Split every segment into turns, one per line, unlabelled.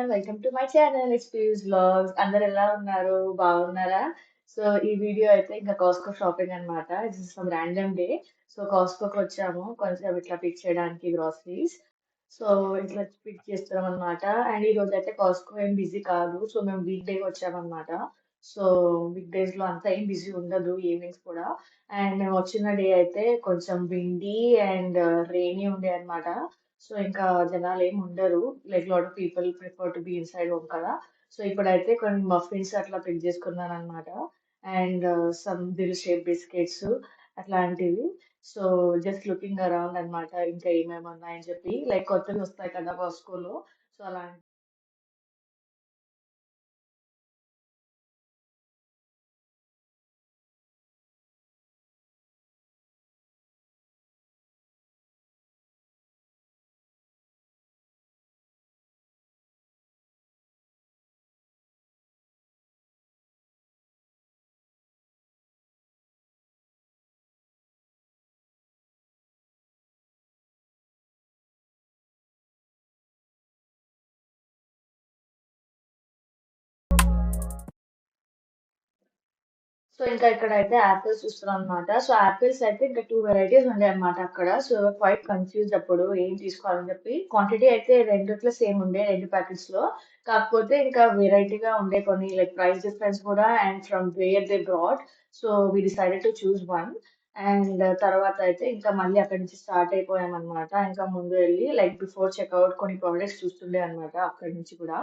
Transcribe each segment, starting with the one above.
Everyone. Welcome to my channel experience vlogs. అందరూ ఎలా ఉన్నారు? బాగున్నారా? సో, ఈ వీడియో అయితే ఇంకా కాస్ట్‌కో షాపింగ్ అన్నమాట. This is some random day. So, కాస్ట్‌కోకి వచ్చాము. కొంచెం ఇట్లా పిక్ చేయడానికి గ్రోసరీస్. సో, ఇట్లా పిక్ చేస్తున్నామన్నమాట. అండ్ ఈరోజైతే కాస్ట్‌కో ఏం బిజీ కాదు. సో, మేము వీక్ డే వచ్చామన్నమాట. సో, వీక్ డేస్‌లో అంతా ఏం బిజీ ఉండదు. ఈవినింగ్స్ కూడా. అండ్ మేము వచ్చిన డే అయితే కొంచెం విండీ అండ్ రెయినీ ఉండే అన్నమాట. సో, ఇంకా జనాలేమి ఉండరు. Like lot of people prefer to be inside home కదా! సో, ఇప్పుడైతే కొన్ని మఫిన్స్ అట్లా పిక్ చేసుకున్నాననమాట. అండ్ సమ్ దిల్ షేప్ బిస్కెట్స్ అట్లాంటివి. సో, జస్ట్ లుకింగ్ అరౌండ్ అన్నమాట. ఇంకా ఏమేమి ఉన్నాయని చెప్పి. లైక్ కొత్తవి వస్తాయి కదా కాస్ట్‌కోలో. సో, అలా సో, ఇంకా ఇక్కడైతే యాపిల్స్ చూస్తున్నానన్నమాట. సో, యాపిల్స్ అయితే ఇంకా 2 వెరైటీస్ ఉండేయన్నమాట అక్కడ. సో, క్వైట్ కన్‌ఫ్యూజ్డ్ అప్పుడు ఏం తీసుకోవాలని చెప్పి. క్వాంటిటీ అయితే రెండిట్లో సేమ్ ఉండే 2 ప్యాకెట్స్‌లో. కాకపోతే ఇంకా వెరైటీగా ఉండే కొన్ని లైక్ ప్రైస్ డిఫరెన్స్ కూడా and from where they brought. So, we decided to choose one. And తర్వాత అయితే ఇంకా మళ్ళీ అక్కడి నుంచి స్టార్ట్ అయిపోయామన్నమాట. ఇంకా ముందు వెళ్లి లైక్ బిఫోర్ చెక్‌ఔట్ కొన్ని ప్రొడక్ట్స్ చూస్తుండే అన్నమాట అక్కడి నుంచి కూడా.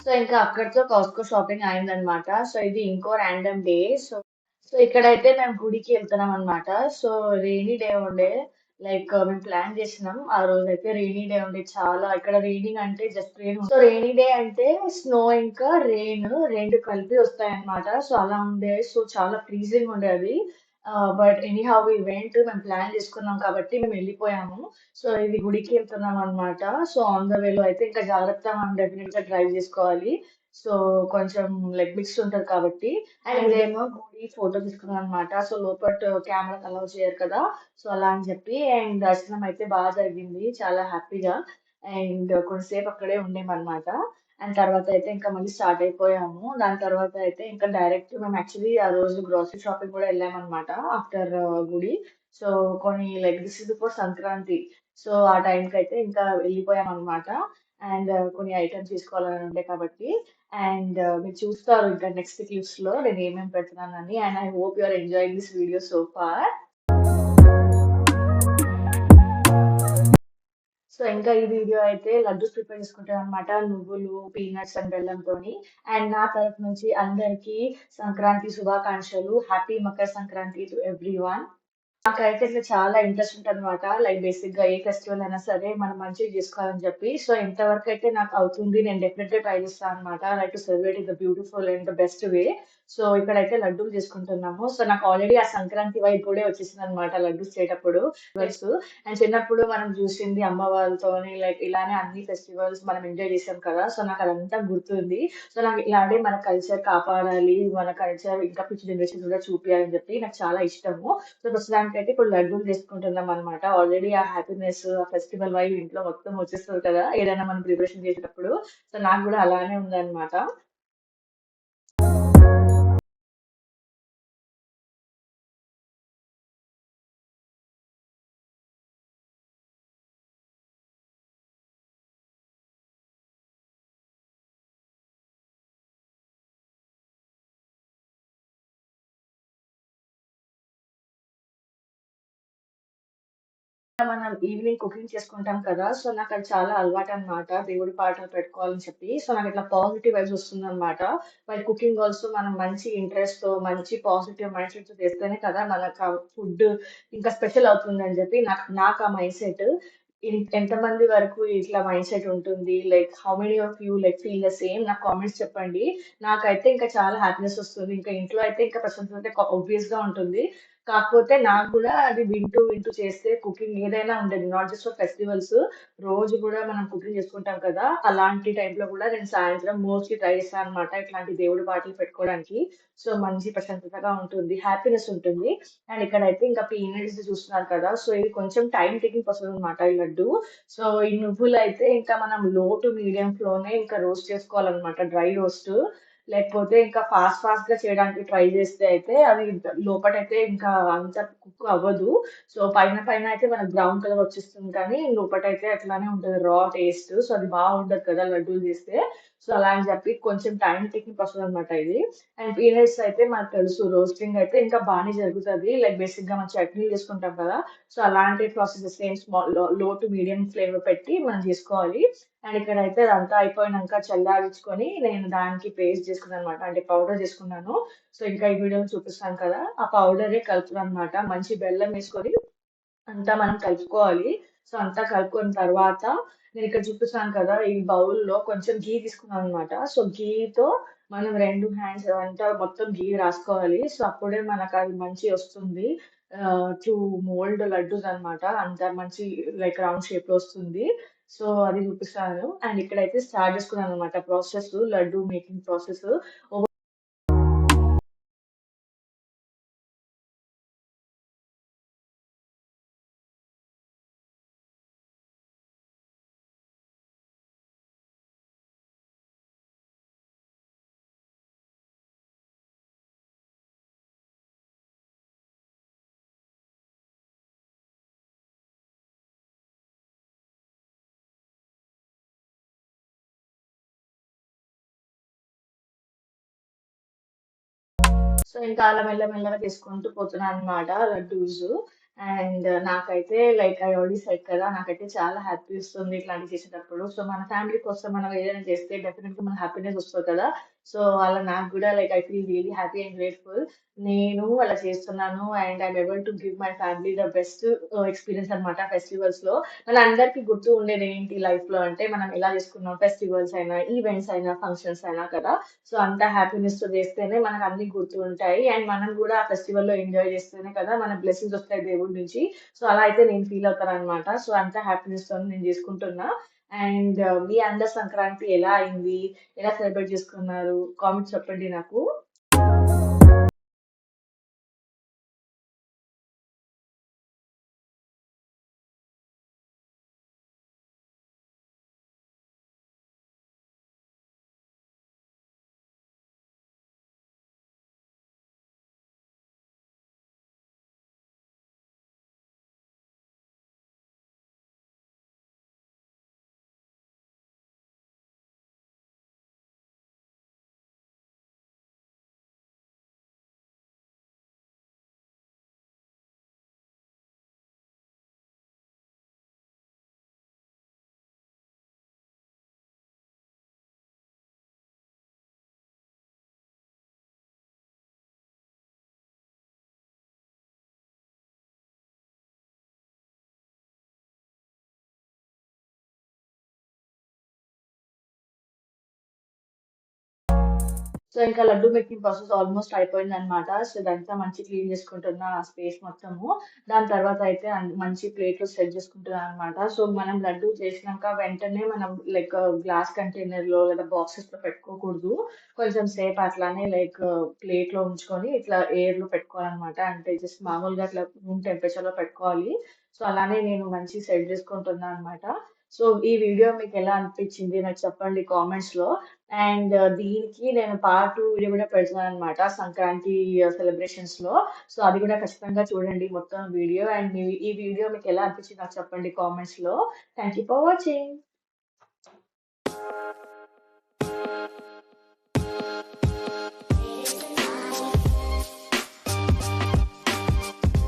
సో, ఇంకా అక్కడితో కాస్ట్‌కో షాపింగ్ అయిందనమాట. సో, ఇది ఇంకో రాండమ్ డే. సో, ఇక్కడైతే మేము గుడికి వెళ్తున్నామనమాట. సో, రెయినీ డే ఉండే. లైక్ మేము ప్లాన్ చేసినాం. ఆ రోజైతే రెయినీ డే ఉండే. చాలా ఇక్కడ రెయినింగ్ అంటే just rain. So, rainy day అంటే స్నో ఇంకా రెయిన్ 2 కలిపి వస్తాయన్నమాట. సో, అలా ఉండే. సో, చాలా ఫ్రీజింగ్ ఉండే అది. But anyhow we went. మేము ప్లాన్ చేసుకున్నాం కాబట్టి మేము వెళ్ళిపోయాము. సో, ఇది గుడికి వెళ్తున్నామనమాట. సో, ఆన్ ద వేలో అయితే ఇంకా జాగ్రత్తగా మనం డెఫినిట్‌గా డ్రైవ్ చేసుకోవాలి. సో, కొంచెం లైక్ మిక్స్ ఉంటది కాబట్టి. అండ్ ఇదేమో గుడి ఫోటో తీసుకున్నాననమాట. సో, లోపట కెమెరాకి అలౌ చేయరు కదా! సో, అలా అని చెప్పి అండ్ దర్శనం అయితే బాగా జరిగింది. చాలా హ్యాపీగా. అండ్ కొంతసేపు అక్కడే ఉండామనమాట. అండ్ తర్వాత అయితే ఇంకా మళ్ళీ స్టార్ట్ అయిపోయాము. దాని తర్వాత అయితే ఇంకా డైరెక్ట్ మేము యాక్చువల్లీ ఆ రోజు గ్రోసరీ షాపింగ్ కూడా వెళ్ళామనమాట ఆఫ్టర్ గుడి. సో, కొన్ని like this is before Sankranti. So, ఆ టైంకయితే ఇంకా వెళ్ళిపోయామనమాట. అండ్ కొన్ని ఐటెమ్స్ తీసుకోవాలని ఉండే కాబట్టి. అండ్ మీరు చూస్తారు ఇంకా నెక్స్ట్ క్లిప్స్‌లో నేను ఏమేమి పెడుతున్నానని. And I hope you are enjoying this video so far. So, ఇంకా ఈ వీడియో అయితే లడ్డూస్ ప్రిపేర్ చేసుకుంటాననమాట. నువ్వులు, పీనట్స్ అండ్ బెల్లంతోని. అండ్ నా తరపు నుంచి అందరికీ సంక్రాంతి శుభాకాంక్షలు. Happy Makar Sankranti to everyone. నాకైతే ఇట్లా చాలా ఇంట్రెస్ట్ ఉంటదనమాట. లైక్ బేసిక్‌గా ఏ ఫెస్టివల్ అయినా సరే మనం మంచిగా జేసుకోవాలని చెప్పి. సో, ఎంతవరకైతే నాకు అవుతుంది నేను డెఫినెట్‌గా ట్రై చేస్తా అనమాట. Like to celebrate in the beautiful and the best way. So, ఇక్కడైతే లడ్డూలు చేసుకుంటున్నాము. సో, నాకు ఆల్రెడీ ఆ సంక్రాంతి వైబ్ కూడా వచ్చేసిందనమాట లడ్డూస్ చేసేటప్పుడు. ఫెస్టివల్స్ అండ్ చిన్నప్పుడు మనం చూసింది అమ్మ వాళ్ళతోని లైక్ ఇలానే అన్ని ఫెస్టివల్స్ మనం ఎంజాయ్ చేసాం కదా! సో, నాకదంతా గుర్తుంది. సో, నాకు ఇలానే మన కల్చర్ కాపాడాలి. మన కల్చర్ ఇంకా ఫ్యూచర్ జనరేషన్స్ కూడా చూపియాలని చెప్పి నాకు చాలా ఇష్టము. సో, ప్రస్తుతానికైతే ఇప్పుడు లడ్డూలు చేసుకుంటున్నామనమాట. ఆల్రెడీ ఆ హ్యాపీనెస్, ఆ ఫెస్టివల్ వైబ్ ఇంట్లో మొత్తం వచ్చేస్తది కదా! ఏదైనా మనం ప్రిపరేషన్ చేసేటప్పుడు. సో, నాకు గూడా అలానే ఉందనమాట. మనం ఈవినింగ్ కుకింగ్ చేసుకుంటాం కదా! సో, నాకది చాలా అలవాటనమాట. దేవుడి పాటలు పెట్టుకోవాలని చెప్పి. సో, నాకిట్లా పాజిటివ్ వైబ్స్ వస్తుందనమాట. వైల్ కుకింగ్ ఆల్సో మనం మంచి ఇంట్రెస్ట్‌తో, మంచి పాజిటివ్ మైండ్ సెట్‌తో చేస్తేనే కదా మనకా ఫుడ్ ఇంకా స్పెషల్ అవుతుందని చెప్పి నాకు ఆ మైండ్ సెట్. ఎంతమంది వరకు ఇట్లా మైండ్ సెట్ ఉంటుంది? Like how many of you like feel the same? నాకు కామెంట్స్ చెప్పండి. నాకైతే ఇంకా చాలా హ్యాపీనెస్ వస్తుంది. ఇంకా ఇంట్లో అయితే ఇంకా ప్రశాంతత ఆబ్వియస్‌గా ఉంటుంది. కాకపోతే నాకు కూడా అది వింటూ వింటూ చేస్తే కుకింగ్ ఏదైనా ఉండేది. Not just for festivals. రోజు కూడా మనం కుకింగ్ చేసుకుంటాం కదా! అలాంటి టైంలో కూడా నేను సాయంత్రం మోస్ట్‌లీ ట్రై చేస్తాను అనమాట. ఇట్లాంటి దేవుడి పాటలు పెట్టుకోవడానికి. సో, మంచి ప్రశాంతతగా ఉంటుంది. హ్యాపీనెస్ ఉంటుంది. అండ్ ఇక్కడైతే ఇంకా పీనట్స్ చూస్తున్నారు కదా! సో, ఇది కొంచెం టైమ్ టేకింగ్ ప్రాసెస్ అనమాట ఈ లడ్డు. సో, ఈ నువ్వులైతే ఇంకా మనం లో టు మీడియం ఫ్లేమ్‌లోనే ఇంకా రోస్ట్ చేసుకోవాలనమాట. Dry roast. లేకపోతే ఇంకా ఫాస్ట్‌గా చేయడానికి ట్రై చేస్తే అయితే అది లోపటైతే ఇంకా అంత కుక్ అవ్వదు. సో, పైన పైన అయితే మనకు బ్రౌన్ కలర్ వచ్చేస్తుంది కానీ లోపటైతే అట్లానే ఉంటది రా టేస్ట్. సో, అది బాగుండదు కదా లడ్డూలు చేస్తే. సో, అలా అని చెప్పి కొంచెం టైమ్ టేకింగ్ ప్రాసెస్ అనమాట ఇది. అండ్ పీనట్స్ అయితే మనకు తెలుసు రోస్టింగ్ అయితే ఇంకా బానే జరుగుతది. లైక్ బేసిక్‌గా మనం చట్నీలు చేసుకుంటాం కదా! సో, అలాంటి ప్రాసెస్ సేమ్ స్మాల్ లో టు మీడియం ఫ్లేమ్‌లో పెట్టి మనం చేసుకోవాలి. అండ్ ఇక్కడైతే అదంతా అయిపోయినంక చల్లారించుకొని నేను దానికి పేస్ట్ చేసుకున్నాననమాట. అంటే పౌడర్ చేసుకున్నాను. సో, ఇంకా ఈ వీడియోలో చూపిస్తాను కదా! ఆ పౌడరే కలుపుతాననమాట. మంచి బెల్లం వేసుకొని అంతా మనం కలుపుకోవాలి. సో, అంతా కలుపుకున్న తర్వాత నేనిక్కడ చూపిస్తున్నాను కదా! ఈ బౌల్‌లో కొంచెం ఘీ తీసుకున్నాననమాట. సో, ఘీతో మనం 2 హ్యాండ్స్ అంతా మొత్తం ఘీ రాసుకోవాలి. సో, అప్పుడే మనకది మంచిగొస్తుంది. టు మోల్డ్ లడ్డూస్ అనమాట. అంత మంచి లైక్ రౌండ్ షేప్‌లో వస్తుంది. సో, అది చూపిస్తాను. అండ్ ఇక్కడైతే స్టార్ట్ చేసుకున్నాననమాట process laddu making process. So, ఇంకా అలా మెల్లగా చేసుకుంటూ పోతున్నానన్నమాట లడ్డూస్. అండ్ నాకైతే లైక్ ఐ ఆల్రెడీ సెడ్ కదా! నాకైతే చాలా హ్యాపీ ఇస్తుంది ఇట్లాంటివి చేసేటప్పుడు. సో, మన ఫ్యామిలీ కోసం మనం ఏదైనా చేస్తే డెఫినెట్‌గా మన హ్యాపీనెస్ వస్తది కదా! సో, అలా నాకు గూడా like I feel really happy and grateful. నేను అలా చేస్తున్నాను and I'm able to give my family the best experience అన్నమాట ఫెస్టివల్స్‌లో. మనందరికీ గుర్తు ఉండేదేంటి లైఫ్‌లో అంటే మనం ఎలా చేసుకున్నాం ఫెస్టివల్స్ అయినా, ఈవెంట్స్ అయినా, ఫంక్షన్స్ అయినా కదా! సో, అంత హ్యాపీనెస్‌తో చేస్తేనే మనకన్నీ గుర్తుంటాయి. అండ్ మనం గూడా ఆ ఫెస్టివల్‌లో ఎంజాయ్ చేస్తేనే కదా! మనకు బ్లెస్సింగ్స్ వస్తాయి దేవుడి నుంచి. సో, అలా అయితే నేను ఫీల్ అవుతాననమాట. సో, అంత హ్యాపీనెస్‌తోని నేను చేసుకుంటున్నా. అండ్ మీ అందరి సంక్రాంతి ఎలా అయింది? ఎలా సెలబ్రేట్ చేసుకున్నారు? కామెంట్స్ చెప్పండి నాకు. సో, ఇంకా లడ్డూ మేకింగ్ ప్రాసెస్ ఆల్మోస్ట్ అయిపోయిందనమాట. సో, ఇదంతా మంచి క్లీన్ చేసుకుంటున్నా ఆ స్పేస్ మొత్తము. దాని తర్వాత అయితే మంచి ప్లేట్‌లో సెట్ చేసుకుంటున్నాననమాట. సో, మనం లడ్డూ చేసినంక వెంటనే మనం లైక్ గ్లాస్ కంటైనర్‌లో లేదా బాక్సెస్‌లో పెట్టుకోకూడదు. కొంచెం సేపు అట్లానే లైక్ ప్లేట్‌లో ఉంచుకొని ఇట్లా ఎయిర్‌లో పెట్టుకోవాలనమాట. అంటే జస్ట్ మామూలుగా అట్లా రూమ్ టెంపరేచర్‌లో పెట్టుకోవాలి. సో, అలానే నేను మంచిగా సెట్ చేసుకుంటున్నా అనమాట. సో, ఈ వీడియో మీకెలా అనిపించింది నాకు చెప్పండి కామెంట్స్‌లో. అండ్ దీనికి నేను పార్ట్ 2 వీడియో కూడా పెడుతున్నాననమాట సంక్రాంతి సెలబ్రేషన్స్‌లో. సో, అది కూడా ఖచ్చితంగా చూడండి మొత్తం వీడియో. అండ్ ఈ వీడియో మీకెలా అనిపించింది నాకు చెప్పండి కామెంట్స్‌లో. Thank you for watching.